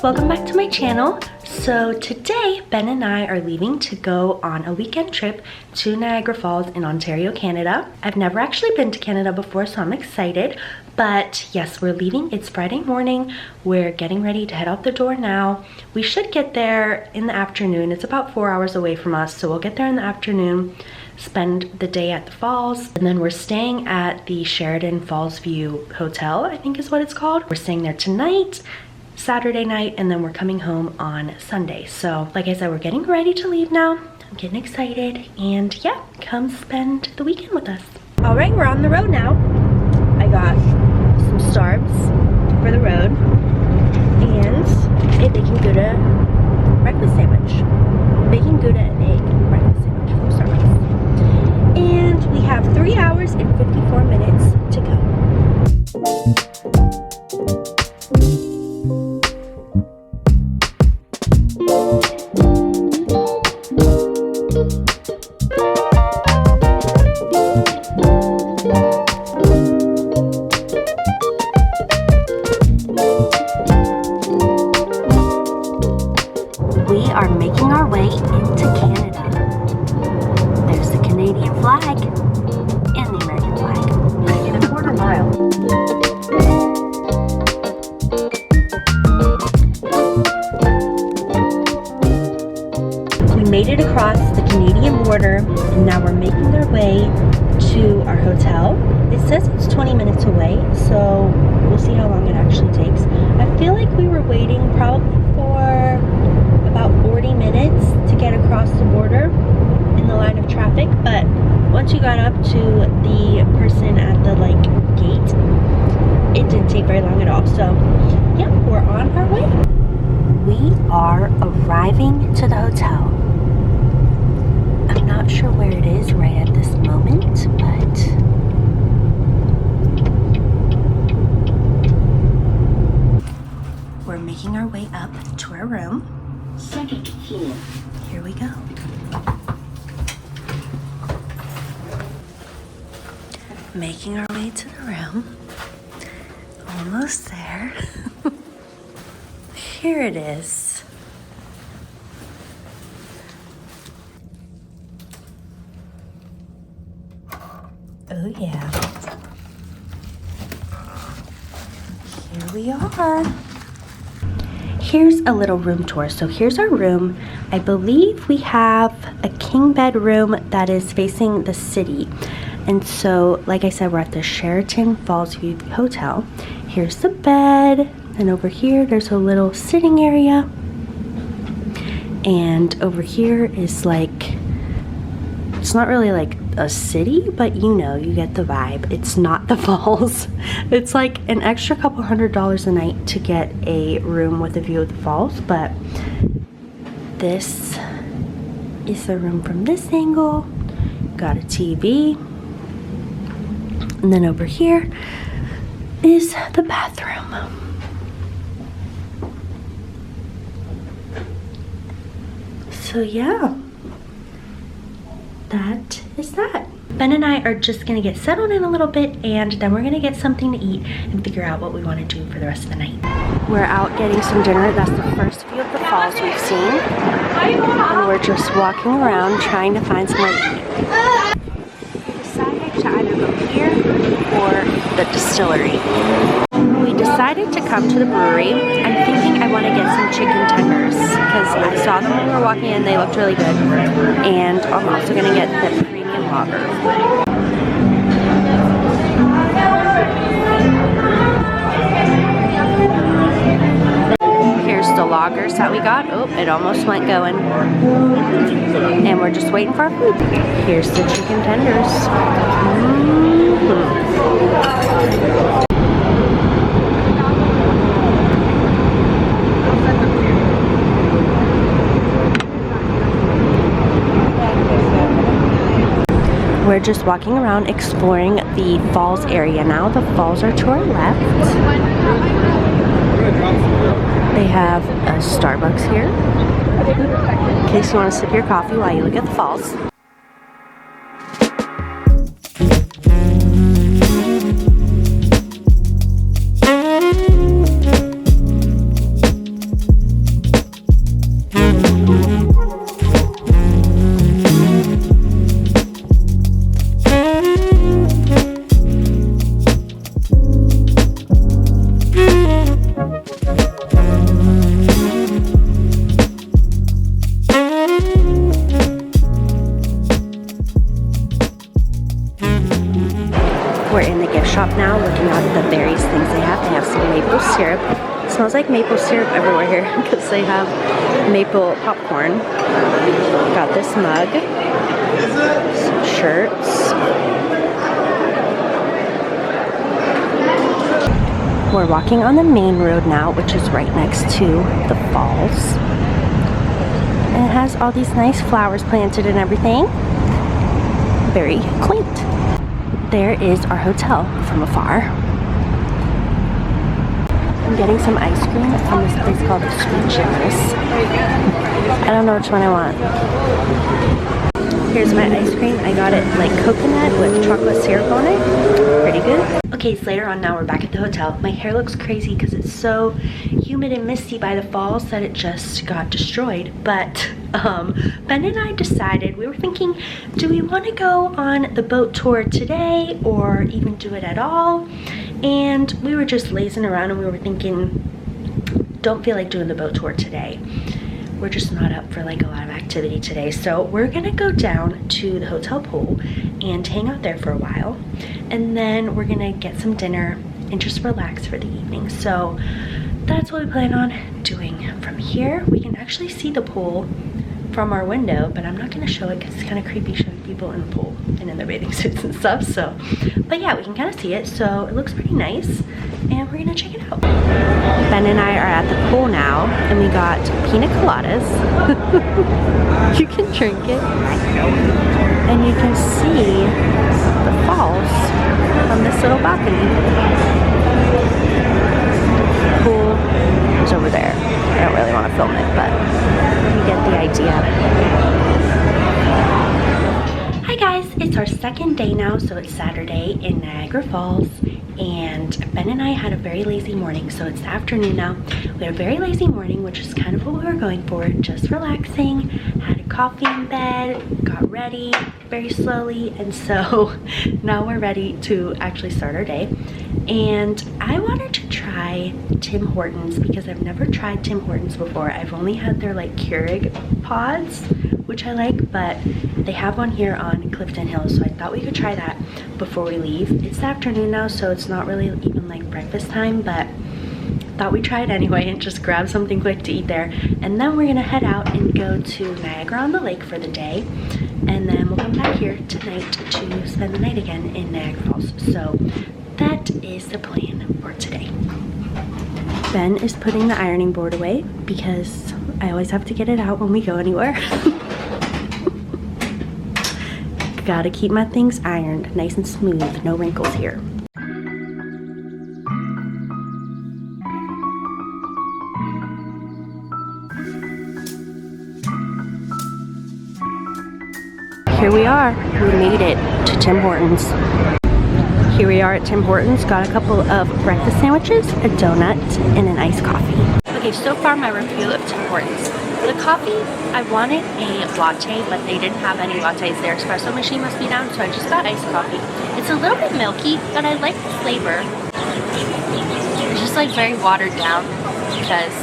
Welcome back to my channel. So today Ben and I are leaving to go on a weekend trip to Niagara Falls in Ontario, Canada. I've never actually been to Canada before, so I'm excited. But yes, we're leaving. It's Friday morning. We're getting ready to head out the door now. We should get there in the afternoon. It's about 4 hours away from us, so we'll get there in the afternoon, spend the day at the falls, and then we're staying at the Sheraton Falls View Hotel, I think is what it's called. We're staying there tonight, Saturday night, and then we're coming home on Sunday. So like I said, we're getting ready to leave now. I'm getting excited, and yeah, come spend the weekend with us. All right, we're on the road now. I got some Starbucks for the road and a bacon gouda breakfast sandwich. Bacon gouda and egg breakfast sandwich from Starbucks. And we have 3 hours and 54 minutes to go. We are making our way into Canada. There's the Canadian flag and the American flag. In a quarter mile. We made it across the Canadian border, and now we're making our way to our hotel. It says it's 20 minutes away, so we'll see how long it actually takes. I feel like we were waiting probably for about 40 minutes to get across the border in the line of traffic, but once you got up to the person at the gate, it didn't take very long at all. So yeah, we're on our way. We are arriving to the hotel. I'm not sure where it is right at this moment, but we're making our way up to our room. Second floor. Here we go. Making our way to the room. Almost there. Here it is. Oh yeah. Here we are. Here's a little room tour. So here's our room. I believe we have a king bed room that is facing the city. And so, like I said, we're at the Sheraton Falls View Hotel. Here's the bed. And over here, there's a little sitting area. And over here is it's not really like a city, but you get the vibe. It's not the falls. It's like an extra couple $100 a night to get a room with a view of the falls, but this is the room from this angle. Got a TV. And then over here is the bathroom. So yeah, that is that. Ben and I are just gonna get settled in a little bit, and then we're gonna get something to eat and figure out what we want to do for the rest of the night. We're out getting some dinner. That's the first view of the falls we've seen. And we're just walking around trying to find somewhere to eat. We decided to either go here or the distillery. We decided to come to the brewery. I'm thinking I want to get some chicken tenders because I saw them when we were walking in. They looked really good. And I'm also going to get the premium lager. Here's the lagers that we got. Oh, it almost went going. And we're just waiting for our food. Here's the chicken tenders. We're just walking around exploring the falls area now. The falls are to our left. They have a Starbucks here. In case you want to sip your coffee while you look at the falls. We're in the gift shop now looking at the various things they have. They have some maple syrup. It smells like maple syrup everywhere here because they have maple popcorn. Got this mug, some shirts. We're walking on the main road now, which is right next to the falls. And it has all these nice flowers planted and everything. Very quaint. There is our hotel from afar. I'm getting some ice cream from this place called Sweet Generous. I don't know which one I want. Here's my ice cream. I got it like coconut with chocolate syrup on it. Pretty good. Okay, so later on now we're back at the hotel. My hair looks crazy because it's so humid and misty by the falls that it just got destroyed. But Ben and I decided, we were thinking, do we want to go on the boat tour today or even do it at all? And we were just lazing around and we were thinking, don't feel like doing the boat tour today. We're just not up for like a lot of activity today. So we're gonna go down to the hotel pool and hang out there for a while. And then we're gonna get some dinner and just relax for the evening. So that's what we plan on doing. From here, we can actually see the pool from our window, but I'm not gonna show it because it's kind of creepy showing people in the pool and in their bathing suits and stuff. So, but yeah, we can kind of see it. So it looks pretty nice and we're gonna check it out. Ben and I are at the pool now and we got pina coladas. You can drink it and you can see the falls from this little balcony. Pool is over there. I don't really want to film it, but you get the idea. Hi guys, it's our second day now, so it's Saturday in Niagara Falls, and Ben and I had a very lazy morning, so it's the afternoon now. We had a very lazy morning, which is kind of what we were going for, just relaxing, had a coffee in bed, got ready very slowly, and so now we're ready to actually start our day. And I wanted to try Tim Hortons because I've never tried Tim Hortons before. I've only had their like Keurig pods, which I like, but they have one here on Clifton Hill, so I thought we could try that before we leave. It's the afternoon now, so it's not really even like breakfast time, but thought we'd try it anyway and just grab something quick to eat there. And then we're gonna head out and go to Niagara-on-the-Lake for the day, and then we'll come back here tonight to spend the night again in Niagara Falls. So that is the plan for today. Ben is putting the ironing board away because I always have to get it out when we go anywhere. Gotta keep my things ironed nice and smooth, no wrinkles here. Here we are, we made it to Tim Hortons. Here we are at Tim Hortons, got a couple of breakfast sandwiches, a donut, and an iced coffee. Okay, so far my review of Tim Hortons. The coffee, I wanted a latte, but they didn't have any lattes. Their espresso machine must be down, so I just got iced coffee. It's a little bit milky, but I like the flavor. It's just like very watered down because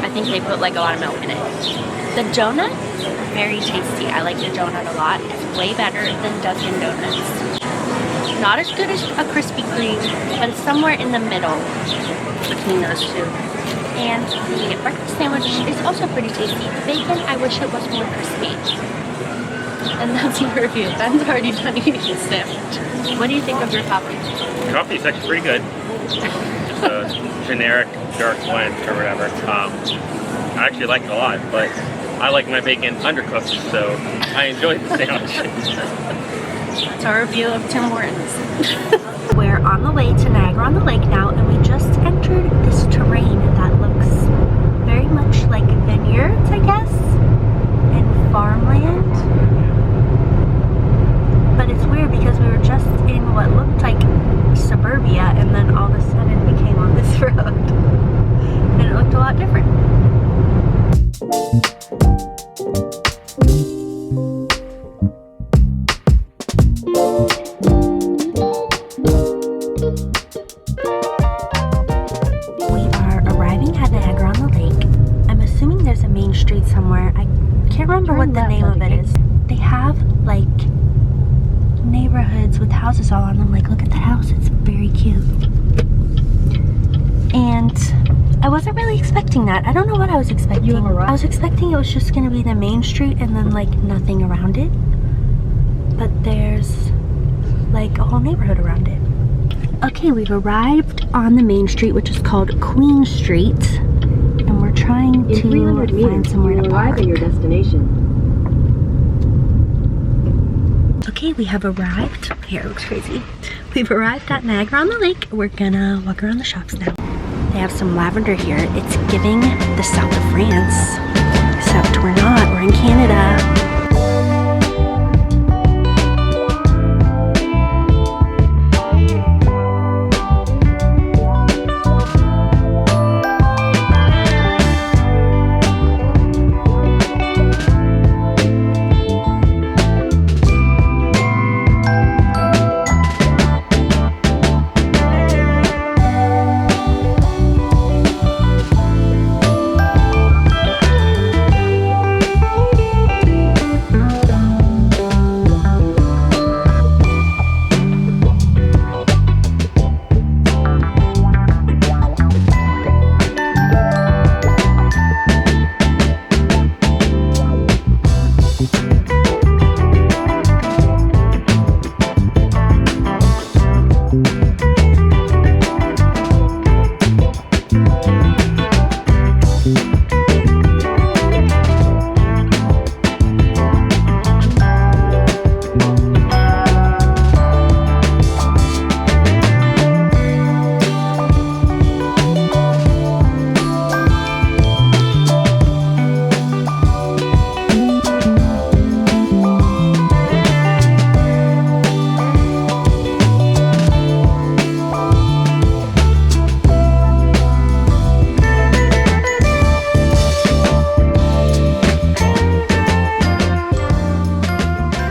I think they put like a lot of milk in it. The donut, very tasty. I like the donut a lot. It's way better than Dunkin' Donuts. Not as good as a Krispy Kreme, but it's somewhere in the middle between those two. And the breakfast sandwich is also pretty tasty. The bacon, I wish it was more crispy. And that's my review. Ben's already done eating his sandwich. What do you think of your coffee? Coffee is actually pretty good. Just a generic dark blend or whatever. I actually like it a lot, but I like my bacon undercooked, so I enjoyed the sandwich. That's our review of Tim Hortons. We're on the way to Niagara-on-the-Lake now, and we just entered this terrain that looks very much like a vineyard weirds, I guess, and farmland. But it's weird because we were just in what looked like suburbia, and then all of a sudden we came on this road, and it looked a lot different. We are arriving at Niagara-on-the-Lake. I'm assuming there's a main street somewhere. I can't remember what the name of it is. They have like neighborhoods with houses all on them. Like, look at that house, it's very cute. And I wasn't really expecting that. I don't know what I was expecting. I was expecting it was just gonna be the main street and then like nothing around it. But there's like a whole neighborhood around it. Okay, we've arrived on the main street, which is called Queen Street. And we're trying to find somewhere to park. At your destination. Okay, we have arrived. Hair looks crazy. We've arrived at Niagara-on-the-Lake. We're gonna walk around the shops now. They have some lavender here. It's giving the south of France, except we're not. We're in Canada.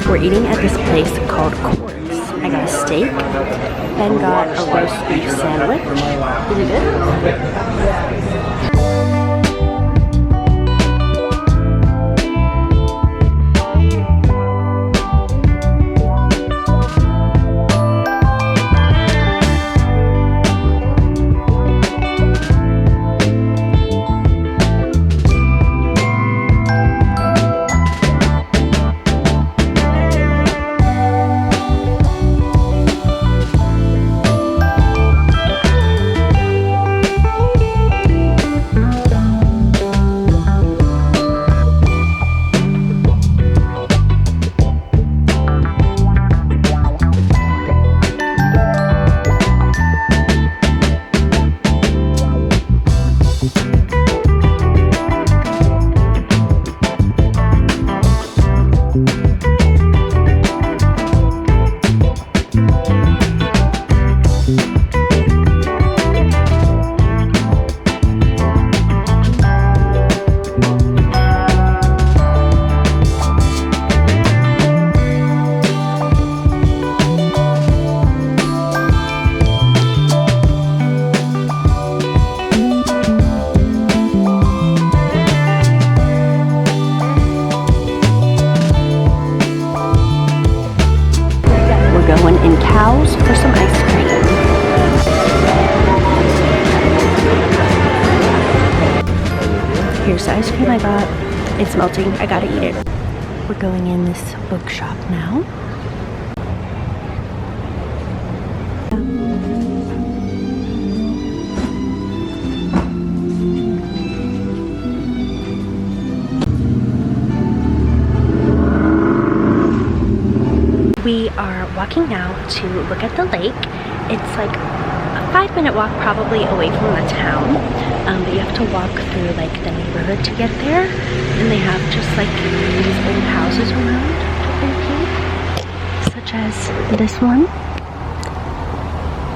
We're eating at this place called Courts. I got a steak, Ben got a roast beef sandwich. Is it good? For some ice cream. Here's the ice cream I got. It's melting. I gotta eat it. We're going in this bookshop now. We are walking now to look at the lake. It's like a 5-minute walk probably away from the town, but you have to walk through like the neighborhood to get there, and they have just like these old houses around that are cute, such as this one,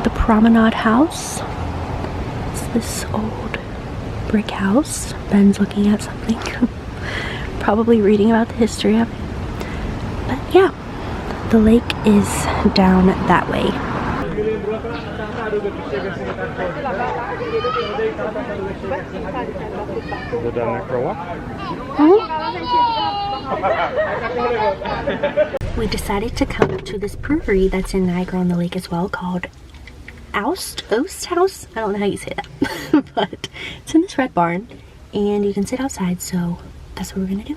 the Promenade House. It's this old brick house. Ben's looking at something, probably reading about the history of it. But yeah, the lake is down that way. Go down there for a walk? We decided to come to this brewery that's in Niagara-on-the-Lake as well, called Oast House. I don't know how you say that, but it's in this red barn, and you can sit outside, so that's what we're gonna do.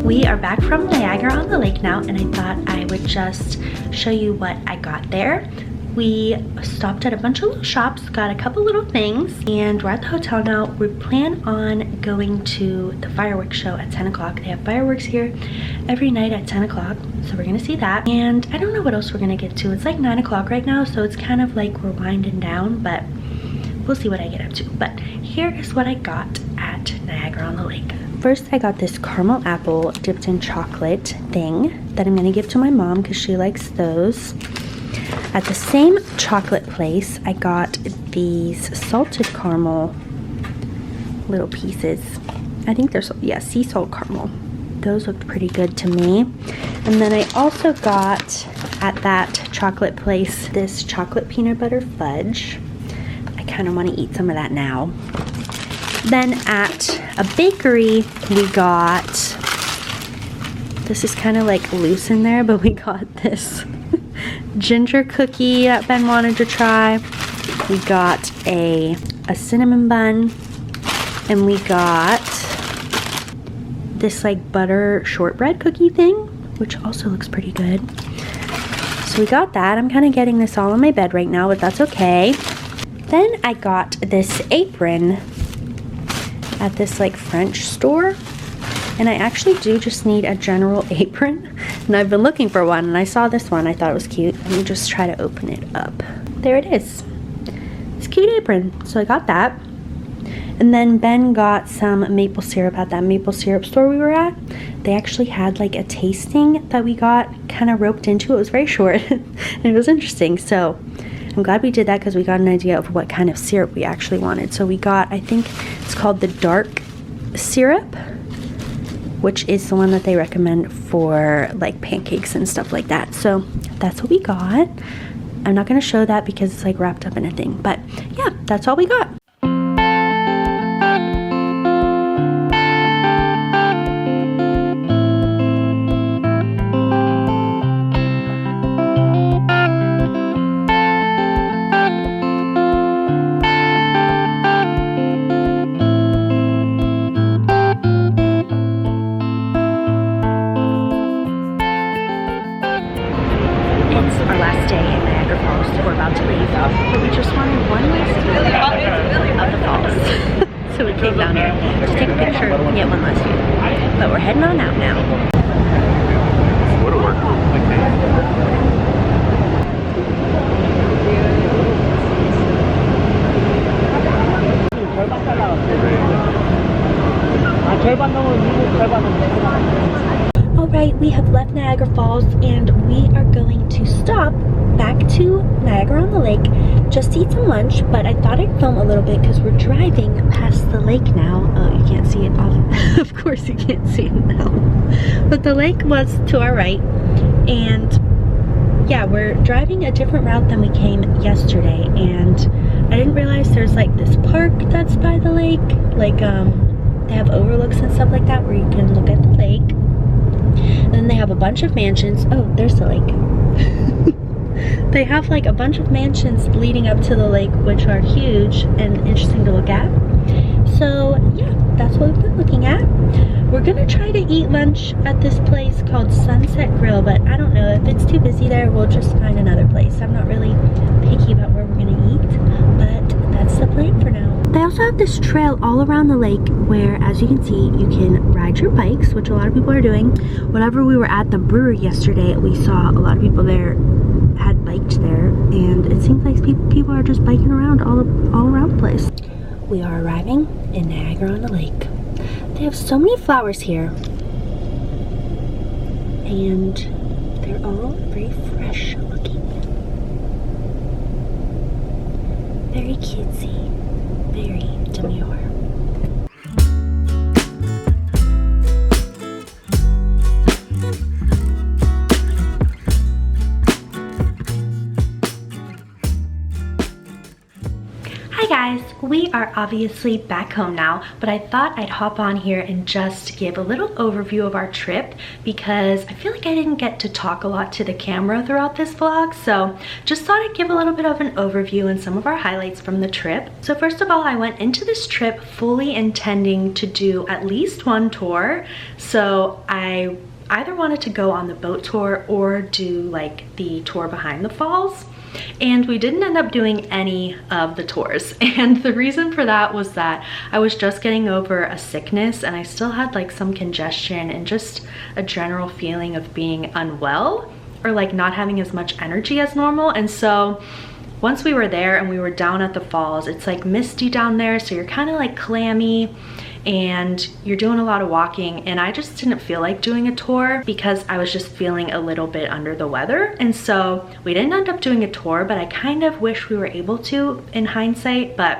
We are back from Niagara-on-the-Lake now, and I thought I would just show you what I got there. We stopped at a bunch of little shops, got a couple little things, and we're at the hotel now. We plan on going to the fireworks show at 10 o'clock. They have fireworks here every night at 10 o'clock, so we're gonna see that. And I don't know what else we're gonna get to. It's like 9 o'clock right now, so it's kind of like we're winding down, but we'll see what I get up to. But here is what I got at Niagara-on-the-Lake. First, I got this caramel apple dipped in chocolate thing that I'm gonna give to my mom because she likes those. At the same chocolate place, I got these salted caramel little pieces. I think they're, yeah, sea salt caramel. Those looked pretty good to me. And then I also got, at that chocolate place, this chocolate peanut butter fudge. I kind of want to eat some of that now. Then at a bakery, we got, this is kind of like loose in there, but we got this ginger cookie that Ben wanted to try. We got a cinnamon bun, and we got this like butter shortbread cookie thing, which also looks pretty good. So we got that. I'm kind of getting this all on my bed right now, but that's okay. Then I got this apron at this like French store, and I actually do just need a general apron, and I've been looking for one, and I saw this one. I thought it was cute. Let me just try to open it up. There it is. It's a cute apron, so I got that. And then Ben got some maple syrup at that maple syrup store we were at. They actually had like a tasting that we got kind of roped into. It was very short and it was interesting, so I'm glad we did that because we got an idea of what kind of syrup we actually wanted. So we got, I think it's called the dark syrup, which is the one that they recommend for like pancakes and stuff like that. So that's what we got. I'm not going to show that because it's like wrapped up in a thing, but yeah, that's all we got. So we came down here to take a picture and get one last view. But we're heading on out now. Would have worked. Alright, we have left Niagara Falls and we are going to stop back to Niagara-on-the-Lake just to eat some lunch, but I thought I'd film a little bit because we're driving past the lake now. Oh, you can't see it. Of course you can't see it now. But the lake was to our right, and yeah, we're driving a different route than we came yesterday, and I didn't realize there's like this park that's by the lake, like they have overlooks and stuff like that where you can look at the lake. And then they have a bunch of mansions. Oh, there's the lake. They have like a bunch of mansions leading up to the lake, which are huge and interesting to look at. So yeah, that's what we've been looking at. We're gonna try to eat lunch at this place called Sunset Grill, but I don't know, if it's too busy there, we'll just find another place. I'm not really picky about where we're gonna eat, but that's the plan for now. They also have this trail all around the lake where, as you can see, you can ride your bikes, which a lot of people are doing. Whenever we were at the brewery yesterday, we saw a lot of people there had biked there, and it seems like people are just biking around all around the place. We are arriving in Niagara-on-the-Lake. They have so many flowers here, and they're all very fresh looking. Very cutesy, very demure. Hi guys, we are obviously back home now, but I thought I'd hop on here and just give a little overview of our trip because I feel like I didn't get to talk a lot to the camera throughout this vlog, so just thought I'd give a little bit of an overview and some of our highlights from the trip. So first of all, I went into this trip fully intending to do at least one tour, so I either wanted to go on the boat tour or do like the tour behind the falls. And we didn't end up doing any of the tours, and the reason for that was that I was just getting over a sickness and I still had like some congestion and just a general feeling of being unwell or like not having as much energy as normal. And so once we were there and we were down at the falls, it's like misty down there, so you're kind of like clammy and you're doing a lot of walking, and I just didn't feel like doing a tour because I was just feeling a little bit under the weather. And so we didn't end up doing a tour, but I kind of wish we were able to in hindsight, but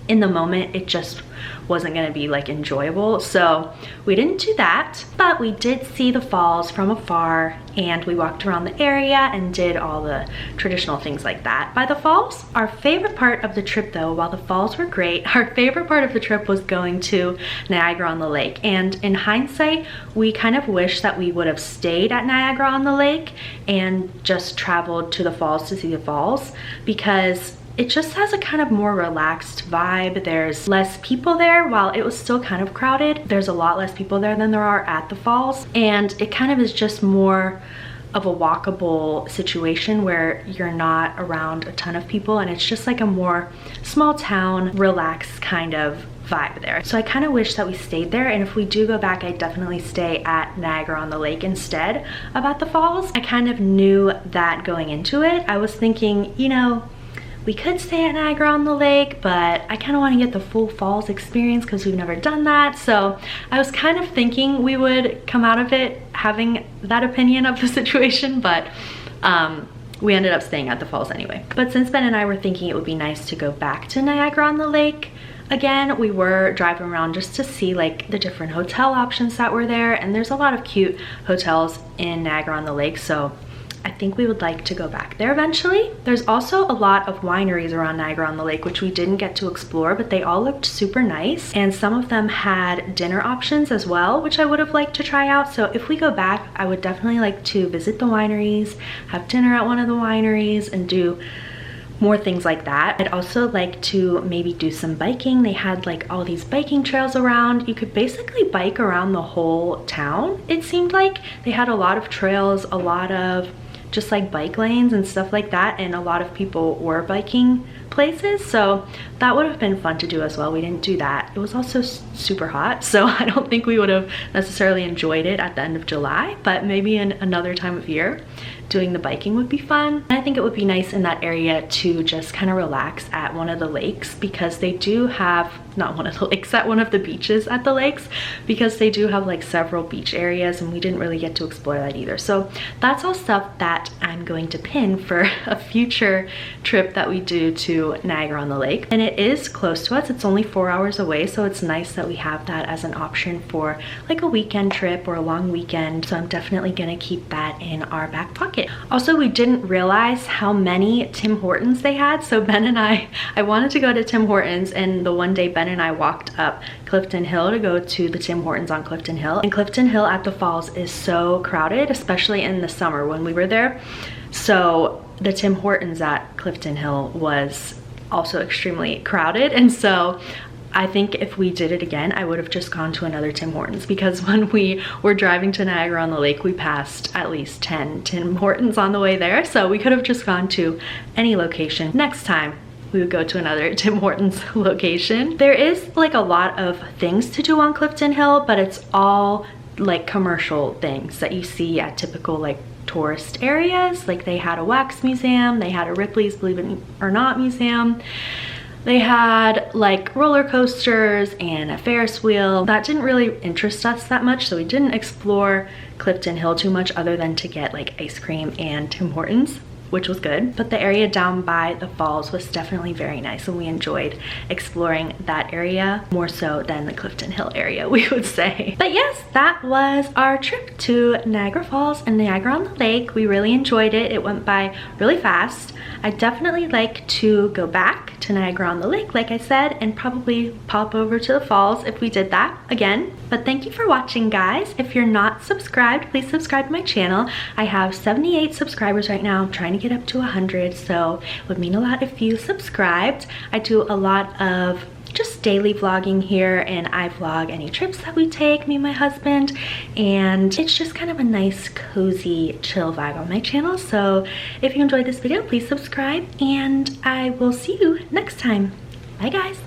in the moment it just wasn't going to be like enjoyable, so we didn't do that. But we did see the falls from afar, and we walked around the area and did all the traditional things like that by the falls. Our favorite part of the trip though, while the falls were great, our favorite part of the trip was going to Niagara-on-the-Lake. And in hindsight, we kind of wish that we would have stayed at Niagara-on-the-Lake and just traveled to the falls to see the falls, because it just has a kind of more relaxed vibe. There's less people there. While it was still kind of crowded, there's a lot less people there than there are at the falls, and it kind of is just more of a walkable situation where you're not around a ton of people, and it's just like a more small town, relaxed kind of vibe there. So I kind of wish that we stayed there, and if we do go back, I'd definitely stay at Niagara-on-the-Lake instead of at the falls. I kind of knew that going into it. I was thinking, you know, we could stay at Niagara-on-the-Lake, but I kind of want to get the full falls experience because we've never done that. So I was kind of thinking we would come out of it having that opinion of the situation, but we ended up staying at the falls anyway. But since Ben and I were thinking it would be nice to go back to Niagara-on-the-Lake again, we were driving around just to see like the different hotel options that were there, and there's a lot of cute hotels in Niagara-on-the-Lake, so I think we would like to go back there eventually. There's also a lot of wineries around Niagara-on-the-Lake, which we didn't get to explore, but they all looked super nice. And some of them had dinner options as well, which I would have liked to try out. So if we go back, I would definitely like to visit the wineries, have dinner at one of the wineries, and do more things like that. I'd also like to maybe do some biking. They had like all these biking trails around. You could basically bike around the whole town. It seemed like they had a lot of trails, a lot of just like bike lanes and stuff like that, and a lot of people were biking places, so that would have been fun to do as well. We didn't do that. It was also super hot, so I don't think we would have necessarily enjoyed it at the end of July, but maybe in another time of year doing the biking would be fun. And I think it would be nice in that area to just kind of relax at one of the lakes, because they do have, not one of the lakes, at one of the beaches at the lakes, because they do have like several beach areas, and we didn't really get to explore that either. So that's all stuff that I'm going to pin for a future trip that we do to Niagara-on-the-Lake. And it is close to us. It's only 4 hours away, so it's nice that we have that as an option for like a weekend trip or a long weekend. So I'm definitely gonna keep that in our back pocket. Also, we didn't realize how many Tim Hortons they had. So Ben and I wanted to go to Tim Hortons, and the one day Ben and I walked up Clifton Hill to go to the Tim Hortons on Clifton Hill. And Clifton Hill at the falls is so crowded, especially in the summer when we were there. So the Tim Hortons at Clifton Hill was also extremely crowded, and so I think if we did it again, I would have just gone to another Tim Hortons, because when we were driving to Niagara-on-the-Lake, we passed at least 10 Tim Hortons on the way there, so we could have just gone to any location next time we would go to another Tim Hortons location. There is like a lot of things to do on Clifton Hill, but it's all like commercial things that you see at typical like tourist areas. Like they had a wax museum, they had a Ripley's Believe It or Not museum, they had like roller coasters and a Ferris wheel. That didn't really interest us that much, so we didn't explore Clifton Hill too much other than to get like ice cream and Tim Hortons, which was good. But the area down by the falls was definitely very nice, and we enjoyed exploring that area more so than the Clifton Hill area, we would say. But yes, that was our trip to Niagara Falls and Niagara-on-the-Lake. We really enjoyed it. It went by really fast. I'd definitely like to go back to Niagara-on-the-Lake, like I said, and probably pop over to the falls if we did that again. But thank you for watching, guys. If you're not subscribed, please subscribe to my channel. I have 78 subscribers right now. I'm trying to get up to 100, so it would mean a lot if you subscribed. I do a lot of just daily vlogging here, and I vlog any trips that we take, me and my husband, and it's just kind of a nice, cozy, chill vibe on my channel. So if you enjoyed this video, please subscribe, and I will see you next time. Bye, guys.